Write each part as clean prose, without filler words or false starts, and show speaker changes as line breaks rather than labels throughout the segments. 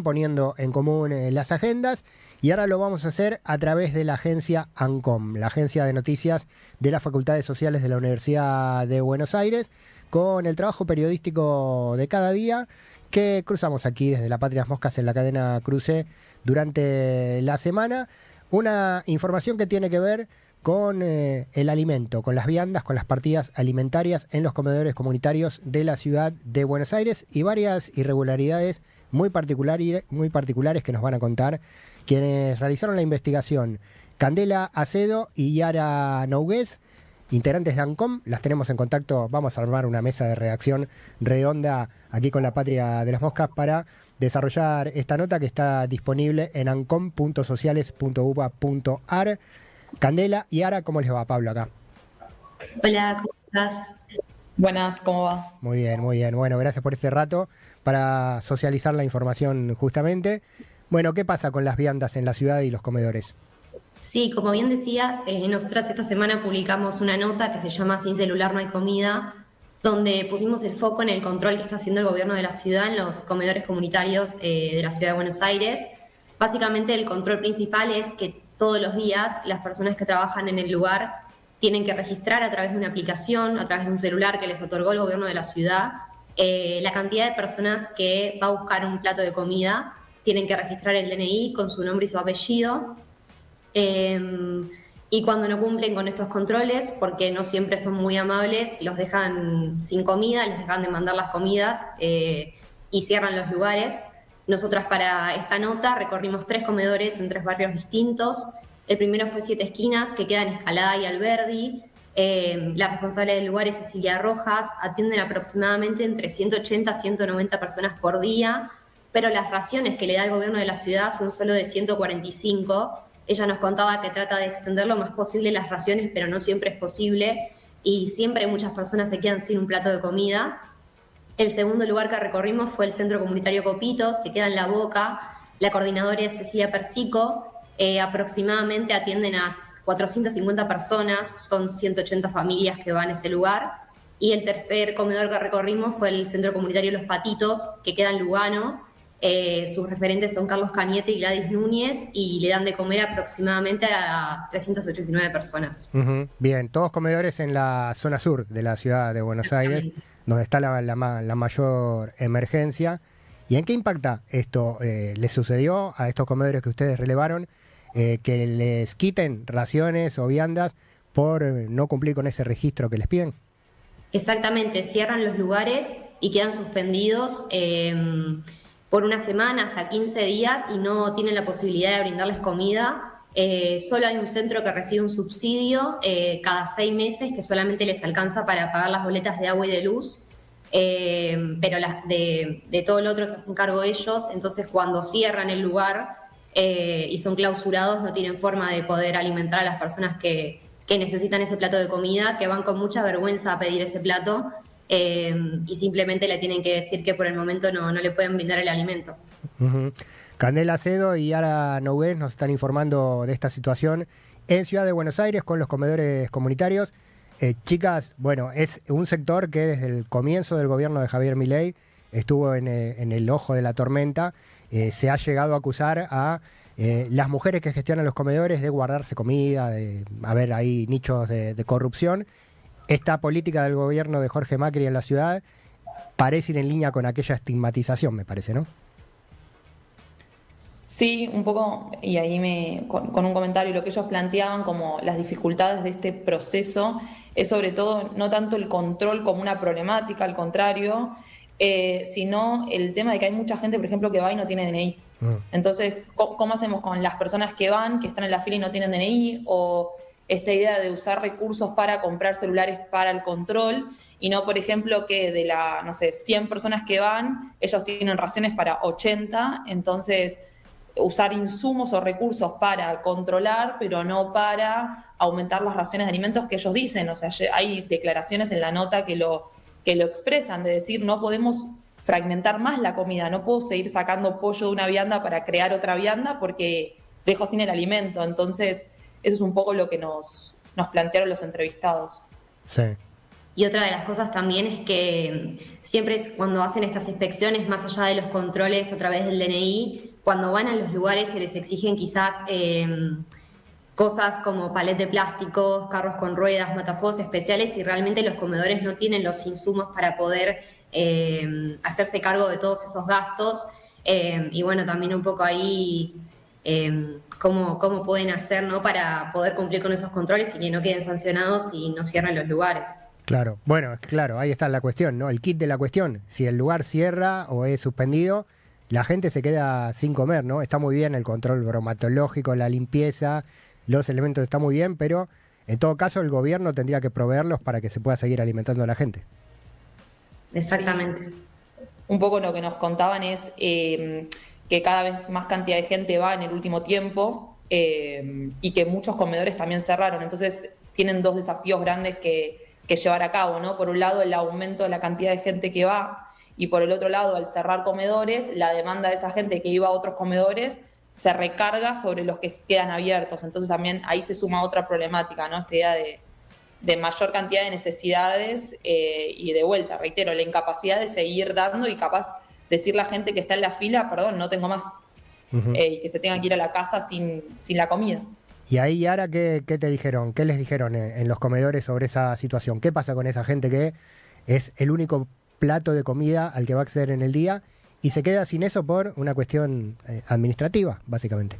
Poniendo en común las agendas, y ahora lo vamos a hacer a través de la agencia ANCOM, la agencia de noticias de las Facultades Sociales de la Universidad de Buenos Aires, con el trabajo periodístico de cada día que cruzamos aquí desde la Patria Moscas en la cadena Cruce durante la semana. Una información que tiene que ver con el alimento, con las viandas, con las partidas alimentarias en los comedores comunitarios de la ciudad de Buenos Aires y varias irregularidades muy particulares que nos van a contar quienes realizaron la investigación. Candela Acedo y Yara Nogués, integrantes de ANCOM, las tenemos en contacto. Vamos a armar una mesa de redacción redonda aquí con la Patria de las Moscas para desarrollar esta nota que está disponible en ancom.sociales.uba.ar. Candela y Yara, ¿cómo les va? Pablo acá.
Hola, ¿cómo estás?
Buenas, ¿cómo va?
Muy bien, muy bien. Bueno, gracias por este rato para socializar la información justamente. Bueno, ¿qué pasa con las viandas en la ciudad y los comedores?
Sí, como bien decías, nosotras esta semana publicamos una nota que se llama Sin celular no hay comida, donde pusimos el foco en el control que está haciendo el gobierno de la ciudad en los comedores comunitarios de la ciudad de Buenos Aires. Básicamente el control principal es que todos los días las personas que trabajan en el lugar tienen que registrar a través de una aplicación, a través de un celular que les otorgó el gobierno de la ciudad, la cantidad de personas que va a buscar un plato de comida. Tienen que registrar el DNI con su nombre y su apellido. Y cuando no cumplen con estos controles, porque no siempre son muy amables, los dejan sin comida, les dejan de mandar las comidas y cierran los lugares. Nosotras para esta nota recorrimos 3 comedores en 3 barrios distintos. El primero fue 7 Esquinas, que queda en Escalada y Alberdi. La responsable del lugar es Cecilia Rojas. Atienden aproximadamente entre 180 a 190 personas por día, pero las raciones que le da el gobierno de la ciudad son solo de 145. Ella nos contaba que trata de extender lo más posible las raciones, pero no siempre es posible y siempre muchas personas se quedan sin un plato de comida. El segundo lugar que recorrimos fue el Centro Comunitario Copitos, que queda en La Boca. La coordinadora es Cecilia Persico. Aproximadamente atienden a 450 personas, son 180 familias que van a ese lugar. Y el tercer comedor que recorrimos fue el Centro Comunitario Los Patitos, que queda en Lugano. Sus referentes son Carlos Cañete y Gladys Núñez y le dan de comer aproximadamente a 389 personas.
Bien, todos comedores en la zona sur de la ciudad de Buenos Aires, donde está la mayor emergencia. ¿Y en qué impacta esto? ¿Les sucedió a estos comedores que ustedes relevaron que les quiten raciones o viandas por no cumplir con ese registro que les piden?
Exactamente, cierran los lugares y quedan suspendidos por una semana hasta 15 días y no tienen la posibilidad de brindarles comida. Solo hay un centro que recibe un subsidio cada 6 meses que solamente les alcanza para pagar las boletas de agua y de luz, pero de todo lo otro se hacen cargo ellos. Entonces cuando cierran el lugar y son clausurados no tienen forma de poder alimentar a las personas que necesitan ese plato de comida, que van con mucha vergüenza a pedir ese plato. Y simplemente le tienen que decir que por el momento no le pueden brindar el alimento.
Candela Acedo y Yara Nogués nos están informando de esta situación en Ciudad de Buenos Aires con los comedores comunitarios. Chicas, bueno, es un sector que desde el comienzo del gobierno de Javier Milei estuvo en el ojo de la tormenta. Se ha llegado a acusar a las mujeres que gestionan los comedores de guardarse comida, de haber ahí nichos de corrupción. Esta política del gobierno de Jorge Macri en la ciudad parece ir en línea con aquella estigmatización, me parece, ¿no?
Sí, un poco, y ahí con un comentario, lo que ellos planteaban como las dificultades de este proceso es sobre todo no tanto el control como una problemática, al contrario, sino el tema de que hay mucha gente, por ejemplo, que va y no tiene DNI. Entonces, ¿cómo hacemos con las personas que van, que están en la fila y no tienen DNI? O esta idea de usar recursos para comprar celulares para el control y no, por ejemplo, que de 100 personas que van, ellos tienen raciones para 80, entonces usar insumos o recursos para controlar, pero no para aumentar las raciones de alimentos que ellos dicen. O sea, hay declaraciones en la nota que lo expresan, de decir, no podemos fragmentar más la comida, no puedo seguir sacando pollo de una vianda para crear otra vianda porque dejo sin el alimento. Entonces, eso es un poco lo que nos plantearon los entrevistados.
Sí.
Y otra de las cosas también es que siempre cuando hacen estas inspecciones, más allá de los controles a través del DNI, cuando van a los lugares se les exigen quizás cosas como palet de plásticos, carros con ruedas, matafuegos especiales, y realmente los comedores no tienen los insumos para poder hacerse cargo de todos esos gastos. Y bueno, también un poco ahí cómo pueden hacer, ¿no?, para poder cumplir con esos controles y que no queden sancionados y no cierren los lugares.
Claro, bueno, claro, ahí está la cuestión, ¿no? El kit de la cuestión. Si el lugar cierra o es suspendido, la gente se queda sin comer, ¿no? Está muy bien el control bromatológico, la limpieza, los elementos está muy bien, pero en todo caso el gobierno tendría que proveerlos para que se pueda seguir alimentando a la gente.
Exactamente.
Sí. Un poco lo que nos contaban es que cada vez más cantidad de gente va en el último tiempo y que muchos comedores también cerraron. Entonces tienen dos desafíos grandes que llevar a cabo, ¿no? Por un lado, el aumento de la cantidad de gente que va, y por el otro lado, al cerrar comedores, la demanda de esa gente que iba a otros comedores se recarga sobre los que quedan abiertos. Entonces también ahí se suma otra problemática, ¿no? Esta idea de mayor cantidad de necesidades y de vuelta, reitero, la incapacidad de seguir dando y capaz decirle a la gente que está en la fila, perdón, no tengo más, y que se tengan que ir a la casa sin la comida.
Y ahí, Yara, ¿qué te dijeron? ¿Qué les dijeron en los comedores sobre esa situación? ¿Qué pasa con esa gente que es el único plato de comida al que va a acceder en el día y se queda sin eso por una cuestión administrativa, básicamente?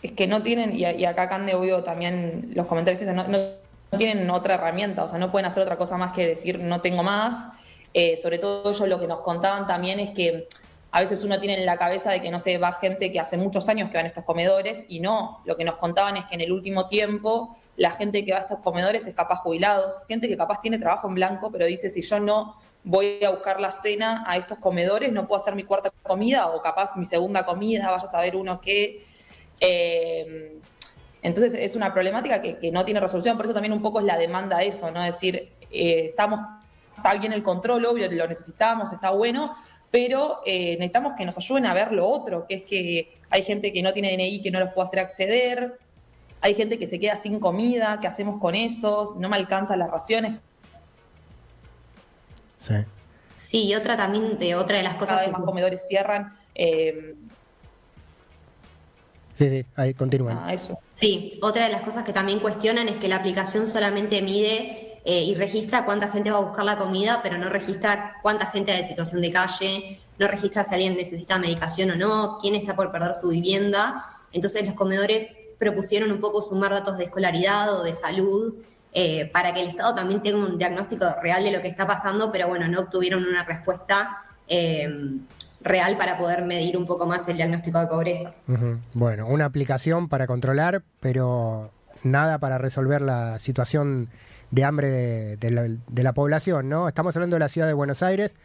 Es que no tienen, y acá Cande, obvio, también los comentarios que no tienen otra herramienta, o sea, no pueden hacer otra cosa más que decir no tengo más. Sobre todo ellos lo que nos contaban también es que a veces uno tiene en la cabeza de que, no sé, va gente que hace muchos años que va a estos comedores, y no, lo que nos contaban es que en el último tiempo la gente que va a estos comedores es capaz jubilados, gente que capaz tiene trabajo en blanco, pero dice, si yo no voy a buscar la cena a estos comedores, no puedo hacer mi cuarta comida, o capaz mi segunda comida, vaya a saber uno qué. Entonces es una problemática que no tiene resolución, por eso también un poco es la demanda a eso, ¿no? Es decir, está bien el control, obvio, lo necesitamos, está bueno, pero necesitamos que nos ayuden a ver lo otro, que es que hay gente que no tiene DNI que no los puede hacer acceder, hay gente que se queda sin comida, ¿qué hacemos con esos? No me alcanzan las raciones.
Sí.
Sí, y otra de las cosas
cada vez más comedores cierran.
Sí, ahí continúan.
Eso.
Sí, otra de las cosas que también cuestionan es que la aplicación solamente mide y registra cuánta gente va a buscar la comida, pero no registra cuánta gente hay de situación de calle, no registra si alguien necesita medicación o no, quién está por perder su vivienda. Entonces los comedores propusieron un poco sumar datos de escolaridad o de salud para que el Estado también tenga un diagnóstico real de lo que está pasando, pero bueno, no obtuvieron una respuesta real para poder medir un poco más el diagnóstico de pobreza.
Bueno, una aplicación para controlar, pero nada para resolver la situación de hambre de la población, ¿no? Estamos hablando de la ciudad de Buenos Aires,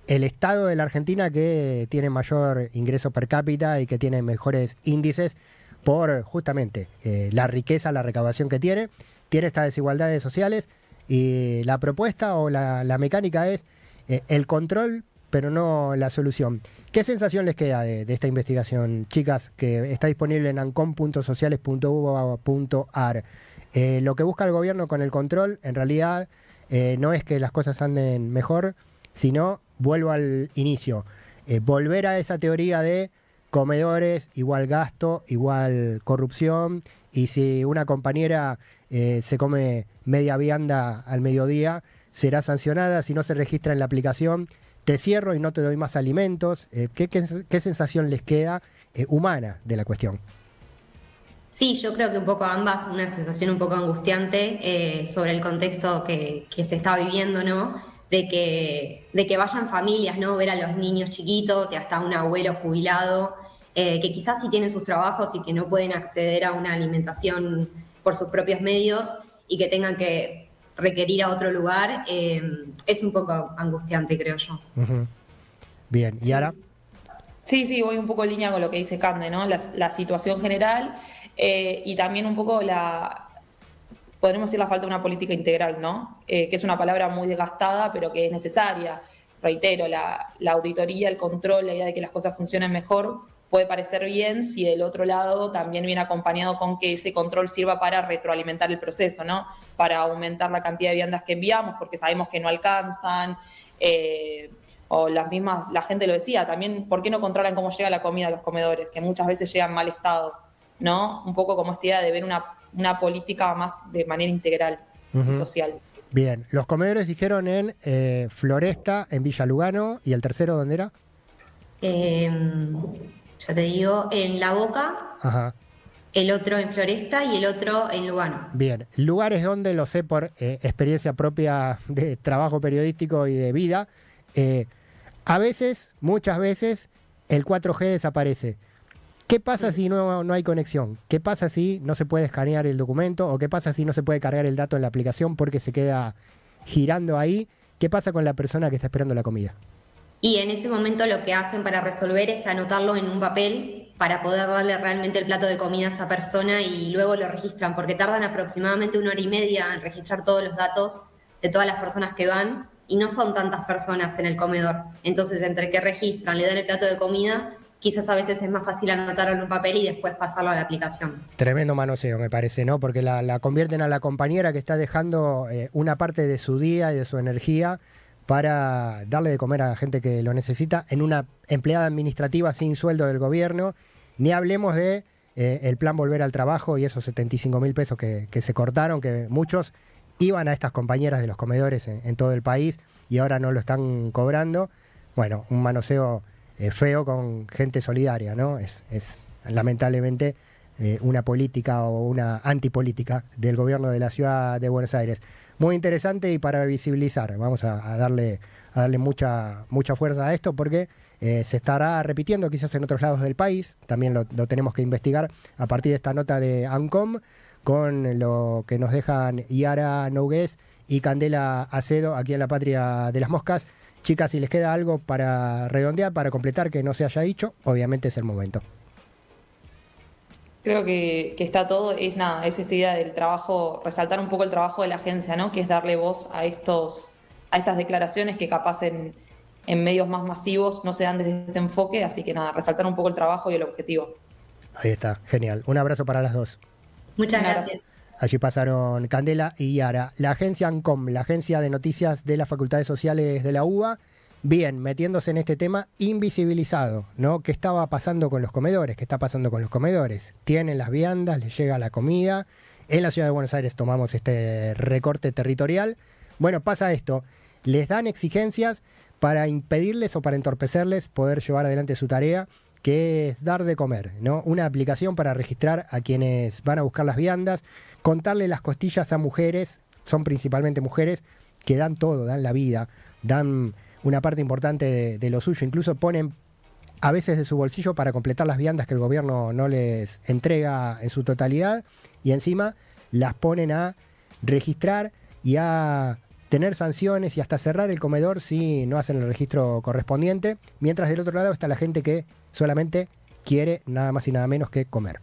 el estado de la Argentina que tiene mayor ingreso per cápita y que tiene mejores índices por justamente la riqueza, la recaudación que tiene estas desigualdades sociales, y la propuesta o la mecánica es el control, pero no la solución. ¿Qué sensación les queda de esta investigación, chicas, que está disponible en ancom.sociales.uva.ar? Lo que busca el gobierno con el control, en realidad, no es que las cosas anden mejor, sino, vuelvo al inicio, volver a esa teoría de comedores igual gasto, igual corrupción, y si una compañera se come media vianda al mediodía, será sancionada. Si no se registra en la aplicación, te cierro y no te doy más alimentos. ¿Qué sensación les queda humana de la cuestión?
Sí, yo creo que un poco ambas, una sensación un poco angustiante sobre el contexto que se está viviendo, ¿no? De que vayan familias, ¿no? Ver a los niños chiquitos y hasta un abuelo jubilado, que quizás sí tienen sus trabajos y que no pueden acceder a una alimentación por sus propios medios y que tengan que requerir a otro lugar, es un poco angustiante, creo yo.
Bien, ¿y ahora?
Sí, voy un poco en línea con lo que dice Cande, ¿no? La situación general y también un poco podremos decir la falta de una política integral, ¿no? Que es una palabra muy desgastada, pero que es necesaria. Reitero, la auditoría, el control, la idea de que las cosas funcionen mejor puede parecer bien si del otro lado también viene acompañado con que ese control sirva para retroalimentar el proceso, ¿no? para aumentar la cantidad de viandas que enviamos, porque sabemos que no alcanzan, o la gente lo decía, también, ¿por qué no controlan cómo llega la comida a los comedores? Que muchas veces llega en mal estado, ¿no? Un poco como esta idea de ver una política más de manera integral y social.
Bien, los comedores dijeron en Floresta, en Villa Lugano, ¿y el tercero dónde era?
Ya te digo, en La Boca,
Ajá.
el otro en Floresta y el otro en Lugano.
Bien, lugares donde lo sé por experiencia propia de trabajo periodístico y de vida, a veces, muchas veces, el 4G desaparece. ¿Qué pasa si no hay conexión? ¿Qué pasa si no se puede escanear el documento? ¿O qué pasa si no se puede cargar el dato en la aplicación porque se queda girando ahí? ¿Qué pasa con la persona que está esperando la comida?
Y en ese momento lo que hacen para resolver es anotarlo en un papel para poder darle realmente el plato de comida a esa persona y luego lo registran, porque tardan aproximadamente 1 hora y media en registrar todos los datos de todas las personas que van y no son tantas personas en el comedor. Entonces, entre que registran, le dan el plato de comida, quizás a veces es más fácil anotarlo en un papel y después pasarlo a la aplicación.
Tremendo manoseo, me parece, ¿no? Porque la convierten a la compañera que está dejando una parte de su día y de su energía para darle de comer a la gente que lo necesita en una empleada administrativa sin sueldo del gobierno. Ni hablemos de el plan Volver al Trabajo y esos 75.000 pesos que se cortaron, que muchos iban a estas compañeras de los comedores en todo el país y ahora no lo están cobrando. Bueno, un manoseo feo con gente solidaria, ¿no? Es lamentablemente una política o una antipolítica del gobierno de la ciudad de Buenos Aires. Muy interesante y para visibilizar, vamos a darle mucha fuerza a esto porque se estará repitiendo quizás en otros lados del país, también lo tenemos que investigar a partir de esta nota de ANCOM con lo que nos dejan Yara Nogués y Candela Acedo aquí en la Patria de las Moscas. Chicas, si les queda algo para redondear, para completar que no se haya dicho, obviamente es el momento.
Creo que está todo, es esta idea del trabajo, resaltar un poco el trabajo de la agencia, ¿no? Que es darle voz a estas declaraciones que capaz en medios más masivos no se dan desde este enfoque, así que resaltar un poco el trabajo y el objetivo.
Ahí está, genial. Un abrazo para las dos.
Muchas gracias.
Allí pasaron Candela y Yara. La agencia ANCOM, la agencia de noticias de las Facultades Sociales de la UBA, bien, metiéndose en este tema invisibilizado, ¿no? ¿Qué estaba pasando con los comedores? ¿Qué está pasando con los comedores? Tienen las viandas, les llega la comida. En la ciudad de Buenos Aires tomamos este recorte territorial. Bueno, pasa esto. Les dan exigencias para impedirles o para entorpecerles poder llevar adelante su tarea, que es dar de comer, ¿no? Una aplicación para registrar a quienes van a buscar las viandas, contarle las costillas a mujeres, son principalmente mujeres, que dan todo, dan la vida, dan una parte importante de lo suyo, incluso ponen a veces de su bolsillo para completar las viandas que el gobierno no les entrega en su totalidad, y encima las ponen a registrar y a tener sanciones y hasta cerrar el comedor si no hacen el registro correspondiente, mientras del otro lado está la gente que solamente quiere nada más y nada menos que comer.